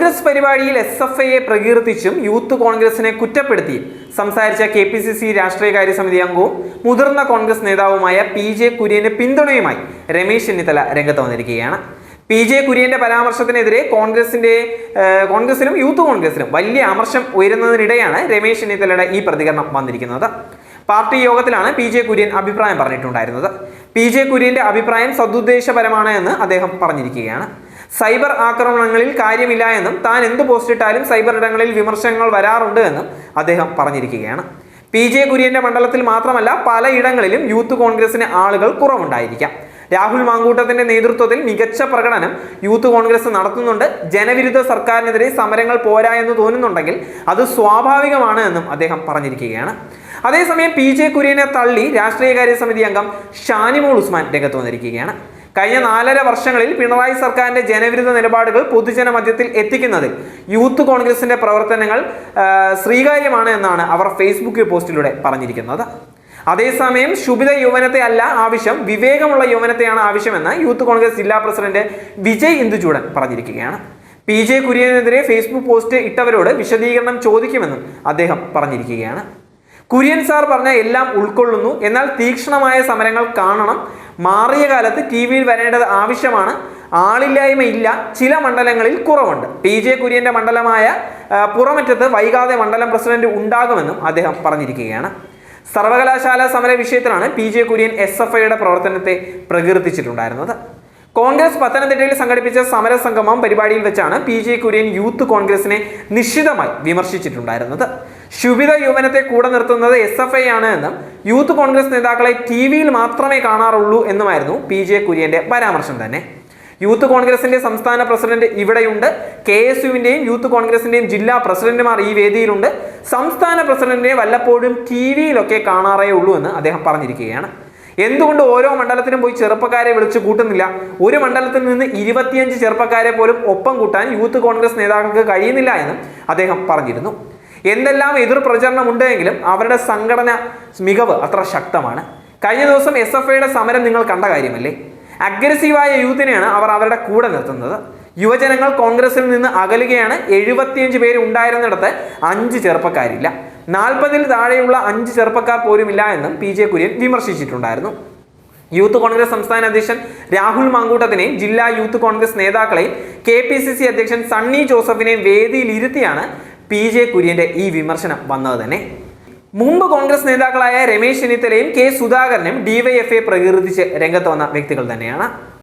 കോൺഗ്രസ് പരിപാടിയിൽ SFIയെ പ്രകീർത്തിച്ചും യൂത്ത് കോൺഗ്രസിനെ കുറ്റപ്പെടുത്തി സംസാരിച്ച KPCC രാഷ്ട്രീയകാര്യ സമിതി അംഗവും മുതിർന്ന കോൺഗ്രസ് നേതാവുമായ PJ കുര്യന് പിന്തുണയുമായി രമേശ് ചെന്നിത്തല രംഗത്ത് വന്നിരിക്കുകയാണ്. PJ കുര്യന്റെ പരാമർശത്തിനെതിരെ കോൺഗ്രസിലും യൂത്ത് കോൺഗ്രസിലും വലിയ അമർഷം ഉയരുന്നതിനിടെയാണ് രമേശ് ചെന്നിത്തലയുടെ ഈ പ്രതികരണം വന്നിരിക്കുന്നത്. പാർട്ടി യോഗത്തിലാണ് PJ കുര്യൻ അഭിപ്രായം പറഞ്ഞിട്ടുണ്ടായിരുന്നത്. PJ കുര്യന്റെ അഭിപ്രായം സദുദ്ദേശപരമാണ് എന്ന് അദ്ദേഹം പറഞ്ഞിരിക്കുകയാണ്. സൈബർ ആക്രമണങ്ങളിൽ കാര്യമില്ല എന്നും താൻ എന്ത് പോസ്റ്റ് ഇട്ടാലും സൈബർ ഇടങ്ങളിൽ വിമർശനങ്ങൾ വരാറുണ്ട് എന്നും അദ്ദേഹം പറഞ്ഞിരിക്കുകയാണ്. PJ കുര്യന്റെ മണ്ഡലത്തിൽ മാത്രമല്ല പലയിടങ്ങളിലും യൂത്ത് കോൺഗ്രസിന് ആളുകൾ കുറവുണ്ടായിരിക്കാം. രാഹുൽ മാങ്കൂട്ടത്തിന്റെ നേതൃത്വത്തിൽ മികച്ച പ്രകടനം യൂത്ത് കോൺഗ്രസ് നടത്തുന്നുണ്ട്. ജനവിരുദ്ധ സർക്കാരിനെതിരെ സമരങ്ങൾ പോരാ എന്ന് തോന്നുന്നുണ്ടെങ്കിൽ അത് സ്വാഭാവികമാണ് എന്നും അദ്ദേഹം പറഞ്ഞിരിക്കുകയാണ്. അതേസമയം PJ കുര്യനെ തള്ളി രാഷ്ട്രീയകാര്യ സമിതി അംഗം ഷാനിമോൾ ഉസ്മാൻ രംഗത്ത് വന്നിരിക്കുകയാണ്. കഴിഞ്ഞ 4.5 വർഷങ്ങളിൽ പിണറായി സർക്കാരിന്റെ ജനവിരുദ്ധ നിലപാടുകൾ പൊതുജന മധ്യത്തിൽ എത്തിക്കുന്നതിൽ യൂത്ത് കോൺഗ്രസിന്റെ പ്രവർത്തനങ്ങൾ സ്വീകാര്യമാണ് എന്നാണ് അവർ ഫേസ്ബുക്ക് പോസ്റ്റിലൂടെ പറഞ്ഞിരിക്കുന്നത്. അതേസമയം ശുഭിത യൗവനത്തെ അല്ല ആവശ്യം, വിവേകമുള്ള യൗവനത്തെയാണ് ആവശ്യമെന്ന് യൂത്ത് കോൺഗ്രസ് ജില്ലാ പ്രസിഡന്റ് വിജയ് ഇന്ദുചൂടൻ പറഞ്ഞിരിക്കുകയാണ്. PJ കുര്യനെതിരെ ഫേസ്ബുക്ക് പോസ്റ്റ് ഇട്ടവരോട് വിശദീകരണം ചോദിക്കുമെന്നും അദ്ദേഹം പറഞ്ഞിരിക്കുകയാണ്. കുര്യൻ സാർ പറഞ്ഞ എല്ലാം ഉൾക്കൊള്ളുന്നു, എന്നാൽ തീക്ഷ്ണമായ സമരങ്ങൾ കാണണം. മാറിയ കാലത്ത് TV-യിൽ വരേണ്ടത് ആവശ്യമാണ്. ആളില്ലായ്മയില്ല, ചില മണ്ഡലങ്ങളിൽ കുറവുണ്ട്. PJ കുര്യന്റെ മണ്ഡലമായ പുറമറ്റത്ത് വൈകാതെ മണ്ഡലം പ്രസിഡന്റ് ഉണ്ടാകുമെന്നും അദ്ദേഹം പറഞ്ഞിരിക്കുകയാണ്. സർവകലാശാല സമര വിഷയത്തിലാണ് PJ കുര്യൻ SFIയുടെ പ്രവർത്തനത്തെ പ്രകീർത്തിച്ചിട്ടുണ്ടായിരുന്നത്. കോൺഗ്രസ് പത്തനംതിട്ടയിൽ സംഘടിപ്പിച്ച സമരസംഗമം പരിപാടിയിൽ വെച്ചാണ് PJ കുര്യൻ യൂത്ത് കോൺഗ്രസിനെ നിശ്ചിതമായി വിമർശിച്ചിട്ടുണ്ടായിരുന്നത്. ശുഭിത യൗവനത്തെ കൂടെ നിർത്തുന്നത് SFI ആണ് എന്നും യൂത്ത് കോൺഗ്രസ് നേതാക്കളെ TV-യിൽ മാത്രമേ കാണാറുള്ളൂ എന്നുമായിരുന്നു PJ കുര്യന്റെ പരാമർശം തന്നെ. യൂത്ത് കോൺഗ്രസിന്റെ സംസ്ഥാന പ്രസിഡന്റ് ഇവിടെയുണ്ട്. KSUവിന്റെയും യൂത്ത് കോൺഗ്രസിന്റെയും ജില്ലാ പ്രസിഡന്റുമാർ ഈ വേദിയിലുണ്ട്. സംസ്ഥാന പ്രസിഡന്റിനെ വല്ലപ്പോഴും TV-യിലൊക്കെ കാണാറേ ഉള്ളൂ എന്ന് അദ്ദേഹം പറഞ്ഞിരിക്കുകയാണ്. എന്തുകൊണ്ട് ഓരോ മണ്ഡലത്തിനും പോയി ചെറുപ്പക്കാരെ വിളിച്ചു കൂട്ടുന്നില്ല? ഒരു മണ്ഡലത്തിൽ നിന്ന് 25 ചെറുപ്പക്കാരെ പോലും ഒപ്പം കൂട്ടാൻ യൂത്ത് കോൺഗ്രസ് നേതാക്കൾക്ക് കഴിയുന്നില്ല എന്നും അദ്ദേഹം പറഞ്ഞിരുന്നു. എന്തെല്ലാം എതിർ പ്രചരണം ഉണ്ടെങ്കിലും അവരുടെ സംഘടന മികവ് അത്ര ശക്തമാണ്. കഴിഞ്ഞ ദിവസം SFIയുടെ സമരം നിങ്ങൾ കണ്ട കാര്യമല്ലേ? അഗ്രസീവായ യൂത്തിനെയാണ് അവർ അവരുടെ കൂടെ നിർത്തുന്നത്. യുവജനങ്ങൾ കോൺഗ്രസിൽ നിന്ന് അകലുകയാണ്. 75 പേര് ഉണ്ടായിരുന്നിടത്ത് 5 ചെറുപ്പക്കാരില്ല. 40-ൽ താഴെയുള്ള 5 ചെറുപ്പക്കാർ പോലുമില്ല എന്നും PJ കുര്യൻ വിമർശിച്ചിട്ടുണ്ടായിരുന്നു. യൂത്ത് കോൺഗ്രസ് സംസ്ഥാന അധ്യക്ഷൻ രാഹുൽ മാങ്കൂട്ടത്തിനെയും ജില്ലാ യൂത്ത് കോൺഗ്രസ് നേതാക്കളെയും KPCC അധ്യക്ഷൻ സണ്ണി ജോസഫിനെയും വേദിയിൽ ഇരുത്തിയാണ് PJ കുര്യന്റെ ഈ വിമർശനം വന്നത് തന്നെ. മുമ്പ് കോൺഗ്രസ് നേതാക്കളായ രമേശ് ചെന്നിത്തലയും K സുധാകരനും DYFഐ പ്രകീർത്തിച്ച് രംഗത്ത് വന്ന വ്യക്തികൾ തന്നെയാണ്.